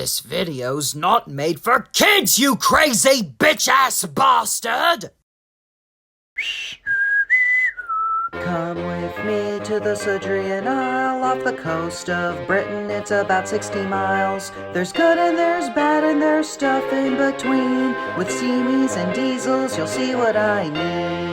This video's not made for kids, you crazy bitch-ass bastard! Come with me to the Sodrian Isle off the coast of Britain. It's about 60 miles. There's good and there's bad and there's stuff in between. With steamies and diesels, you'll see what I mean.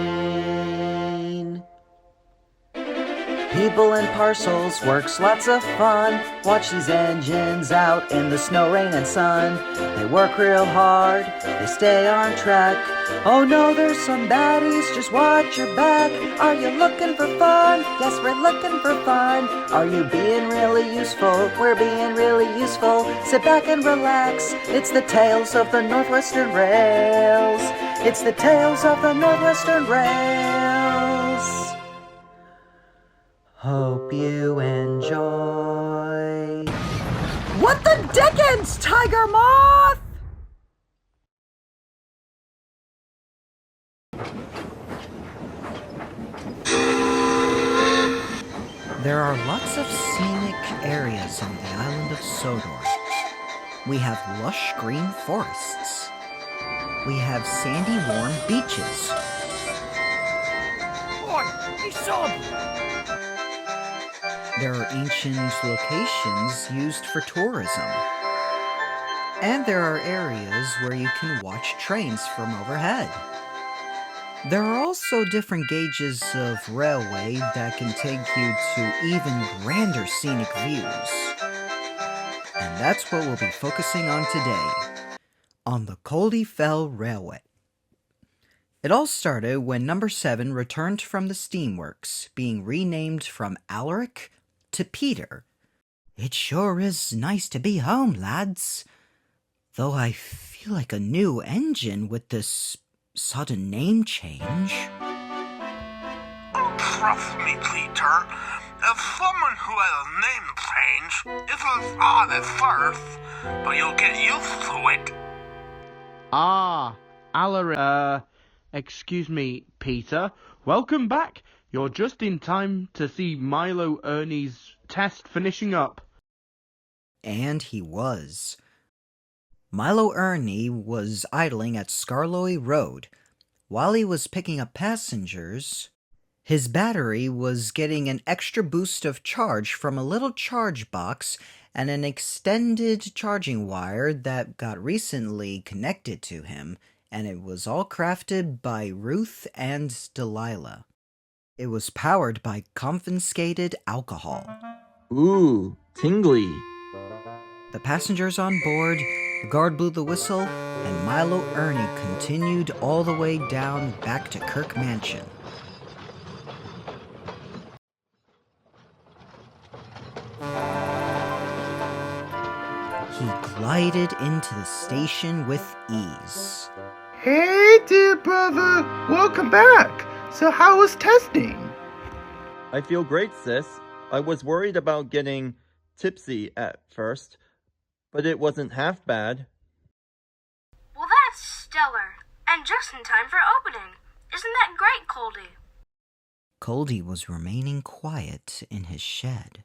People and parcels, works lots of fun. Watch these engines out in the snow, rain, and sun. They work real hard, they stay on track. Oh no, there's some baddies, just watch your back. Are you looking for fun? Yes, we're looking for fun. Are you being really useful? We're being really useful. Sit back and relax. It's the tales of the Northwestern Rails. It's the tales of the Northwestern Rails. Hope you enjoy. What the dickens, Tiger Moth? There are lots of scenic areas on the island of Sodor. We have lush green forests. We have sandy warm beaches. Oi, hey son! There are ancient locations used for tourism. And there are areas where you can watch trains from overhead. There are also different gauges of railway that can take you to even grander scenic views. And that's what we'll be focusing on today, on the Culdee Fell Railway. It all started when Number 7 returned from the steamworks, being renamed from Alaric to Peter. It sure is nice to be home, lads. Though I feel like a new engine with this sudden name change. Oh, trust me, Peter. As someone who had a name change, it was odd at first, but you'll get used to it. Ah, Alaric. Excuse me, Peter. Welcome back. You're just in time to see Milo Ernie's test finishing up. And he was. Milo Ernie was idling at Scarlowy Road. While he was picking up passengers, his battery was getting an extra boost of charge from a little charge box and an extended charging wire that got recently connected to him, and it was all crafted by Ruth and Delilah. It was powered by confiscated alcohol. Ooh, tingly. The passengers on board, the guard blew the whistle, and Milo Ernie continued all the way down back to Kirk Mansion. He glided into the station with ease. Hey, dear brother! Welcome back! So how was testing? I feel great, sis. I was worried about getting tipsy at first, but it wasn't half bad. Well, that's stellar. And just in time for opening. Isn't that great, Culdee? Culdee was remaining quiet in his shed.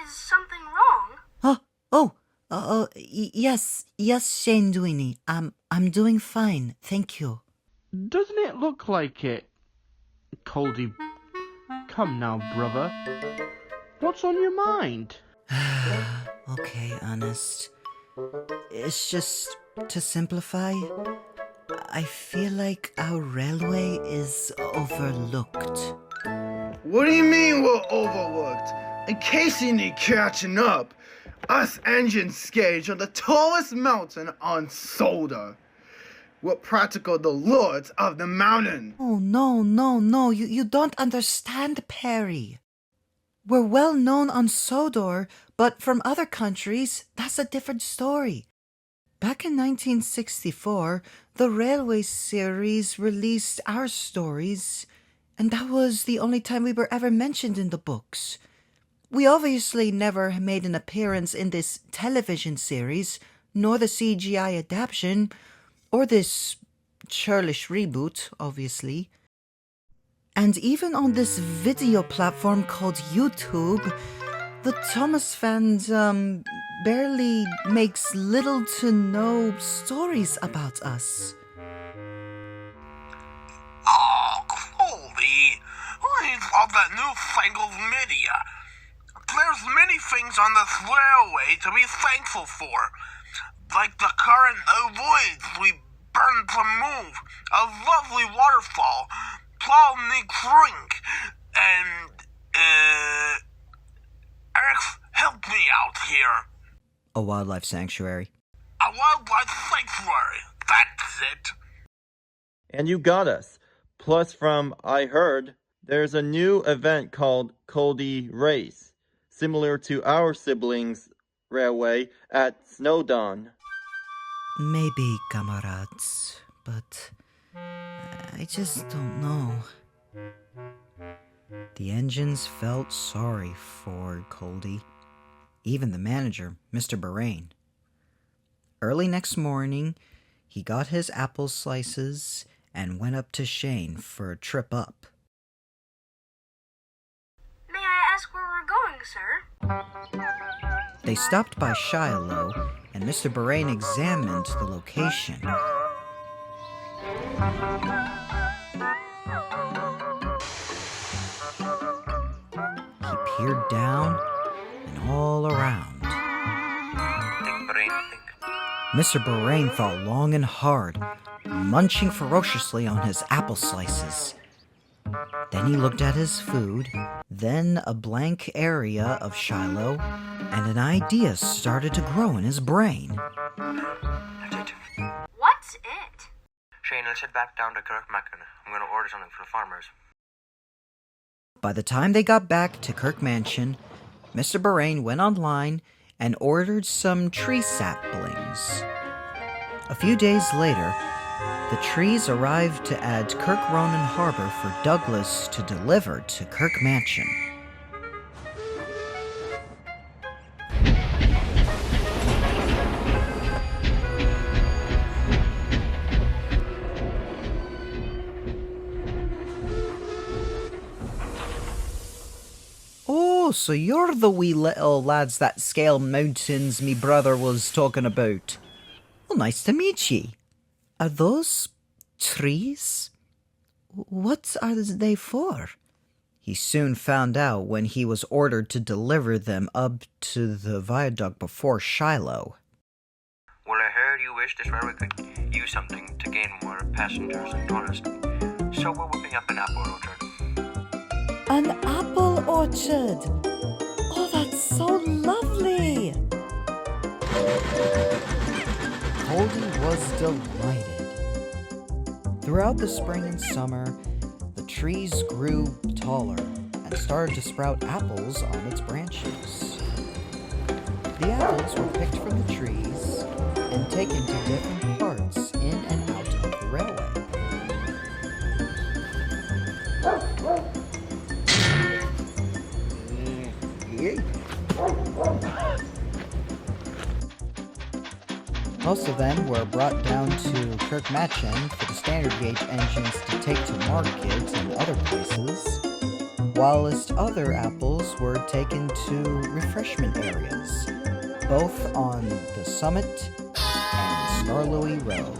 Is something wrong? Yes, Shane Dewey. I'm doing fine, thank you. Doesn't it look like it? Culdee, come now, brother. What's on your mind? Okay, honest. It's just, to simplify, I feel like our railway is overlooked. What do you mean we're overlooked? In case you need catching up, us engines stage on the tallest mountain on Sodor. We're practically the lords of the mountain. Oh, no, you don't understand, Perry. We're well known on Sodor, but from other countries, that's a different story. Back in 1964, the Railway series released our stories, and that was the only time we were ever mentioned in the books. We obviously never made an appearance in this television series, nor the CGI adaptation, or this churlish reboot, obviously. And even on this video platform called YouTube, the Thomas fans, barely makes little to no stories about us. Oh, Culdee, leave all that newfangled media. There's many things on this railway to be thankful for, like the current avoids we burned to move, a lovely waterfall, Plowny Creek, and, Alex, help me out here. A wildlife sanctuary. A wildlife sanctuary, that's it. And you got us. Plus, from I heard, there's a new event called NWRails, similar to our siblings' railway at Snowdon. Maybe, comrades, but I just don't know. The engines felt sorry for Culdee, even the manager, Mr. Baranne. Early next morning, he got his apple slices and went up to Shane for a trip up. May I ask where we're going, sir? They stopped by Shiloh, and Mr. Baranne examined the location. He peered down and all around. Mr. Baranne thought long and hard, munching ferociously on his apple slices. Then he looked at his food, then a blank area of Shiloh, and an idea started to grow in his brain. That's it. What's it? Shane, let's head back down to Kirkmacken. I'm going to order something for the farmers. By the time they got back to Kirk Mansion, Mr. Baranne went online and ordered some tree saplings. A few days later, the trees arrived to add Kirk Ronan Harbor for Douglas to deliver to Kirk Mansion. Oh, so you're the wee little lads that scale mountains me brother was talking about. Well, nice to meet ye. Are those trees? What are they for? He soon found out when he was ordered to deliver them up to the viaduct before Shiloh. Well, I heard you wish this railway could use something to gain more passengers and tourists. So we're whipping up an apple orchard. An apple orchard! Oh, that's so lovely! Culdee was delighted. Throughout the spring and summer, the trees grew taller and started to sprout apples on its branches. The apples were picked from the trees and taken to different parts in and out of the railway. Most of them were brought down to Kirk Mansion for the standard gauge engines to take to market and other places, whilst other apples were taken to refreshment areas, both on the Summit and Scarlowy Road.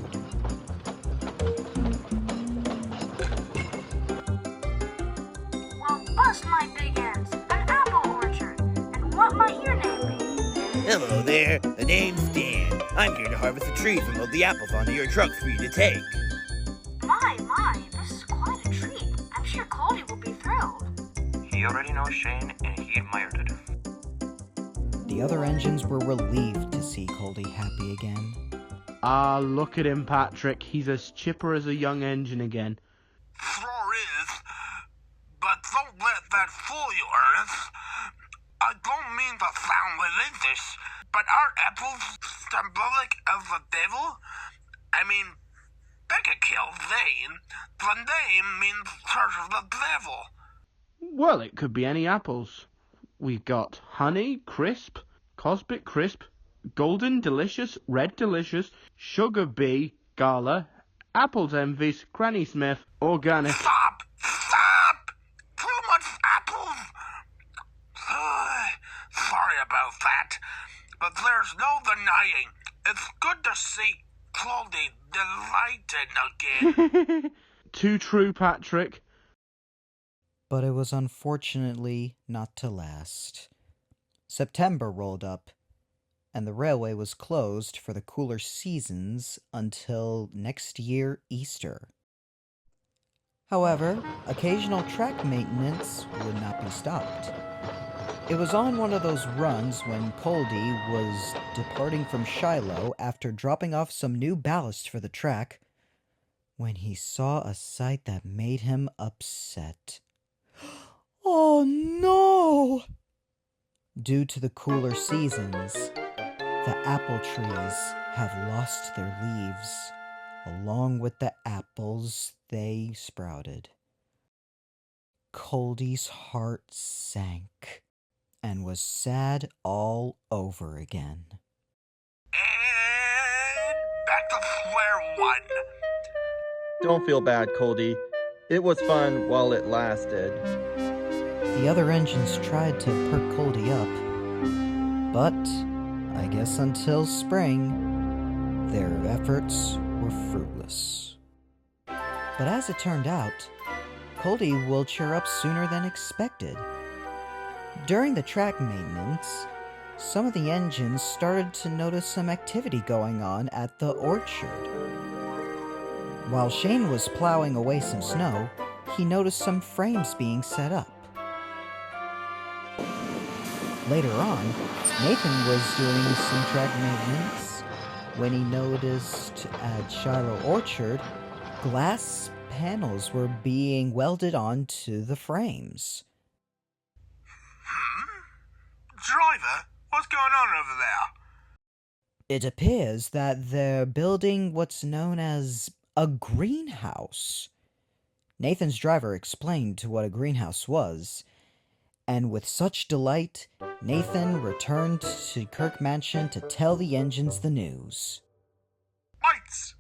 Well, bust my big ends. An apple orchard. And what might your name be? Hello there, the name's Dan. I'm here to harvest the trees and load the apples onto your trucks for you to take. My, this is quite a treat. I'm sure Culdee will be thrilled. He already knows Shane, and he admired it. The other engines were relieved to see Culdee happy again. Ah, look at him, Patrick. He's as chipper as a young engine again. Sure is, but don't let that fool you, Ernest. I don't mean to sound religious, but aren't apples symbolic of the devil? I mean, Becca killed Zane. The name means Church of the Devil. Well, it could be any apples. We've got honey, crisp, cosmic crisp, golden delicious, red delicious, sugar bee, gala, apples envies, Granny Smith, organic. Stop! Too much apples? Sorry about that, but there Too true, Patrick. But it was unfortunately not to last. September rolled up, and the railway was closed for the cooler seasons until next year Easter. However, occasional track maintenance would not be stopped. It was on one of those runs when Culdee was departing from Shiloh after dropping off some new ballast for the track, when he saw a sight that made him upset. Oh no! Due to the cooler seasons, the apple trees have lost their leaves, along with the apples they sprouted. Culdee's heart sank and was sad all over again. And back to square one. Don't feel bad, Culdee. It was fun while it lasted. The other engines tried to perk Culdee up, but I guess until spring, their efforts were fruitless. But as it turned out, Culdee will cheer up sooner than expected. During the track maintenance, some of the engines started to notice some activity going on at the orchard. While Shane was plowing away some snow, he noticed some frames being set up. Later on, Nathan was doing some track maintenance when he noticed at Shiloh Orchard, glass panels were being welded onto the frames. Driver, what's going on over there? It appears that they're building what's known as a greenhouse. Nathan's driver explained what a greenhouse was, and with such delight, Nathan returned to Kirk Mansion to tell the engines the news. Mates,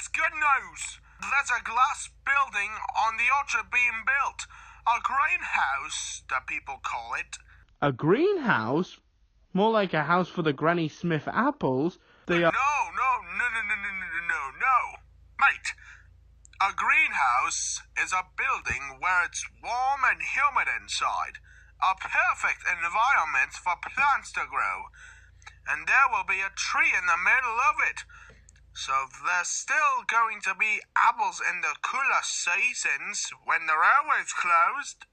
good news. There's a glass building on the orchard being built. A greenhouse, the people call it. A greenhouse? More like a house for the Granny Smith apples. They are... No. Mate, a greenhouse is a building where it's warm and humid inside. A perfect environment for plants to grow. And there will be a tree in the middle of it. So there's still going to be apples in the cooler seasons when the railway's closed.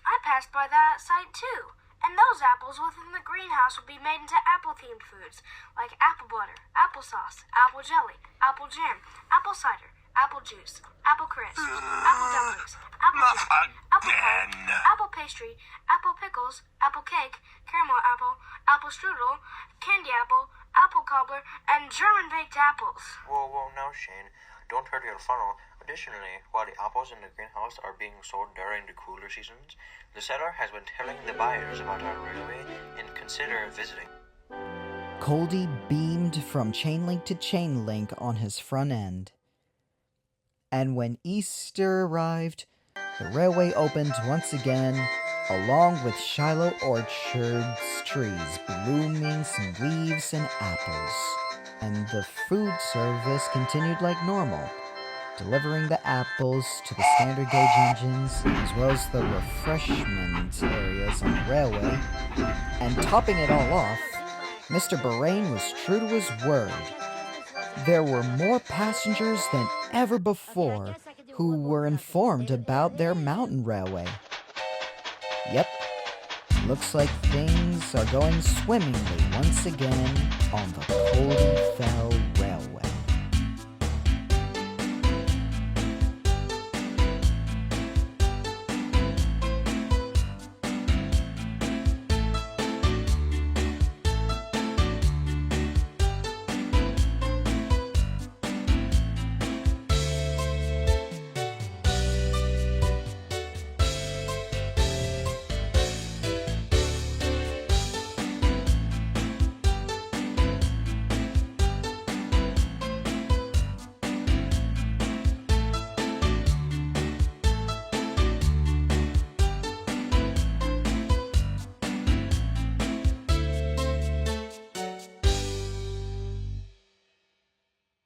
I passed by that site too, and those apples within the greenhouse will be made into apple-themed foods, like apple butter, applesauce, apple jelly, apple jam, apple cider, apple juice, apple crisp, apple dumplings, apple jam, apple pie, apple pastry, apple pickles, apple cake, caramel apple, apple strudel, candy apple, apple cobbler, and German-baked apples. Whoa, now Shane, don't hurt your funnel. Additionally, while the apples in the greenhouse are being sold during the cooler seasons, the seller has been telling the buyers about our railway and consider visiting. Culdee beamed from chain link to chain link on his front end. And when Easter arrived, the railway opened once again, along with Shiloh Orchard's trees blooming some leaves and apples. And the food service continued like normal, delivering the apples to the standard gauge engines, as well as the refreshment areas on the railway. And topping it all off, Mr. Baranne was true to his word. There were more passengers than ever before who were informed about their mountain railway. Yep, looks like things are going swimmingly once again on the Culdee Fell Railway.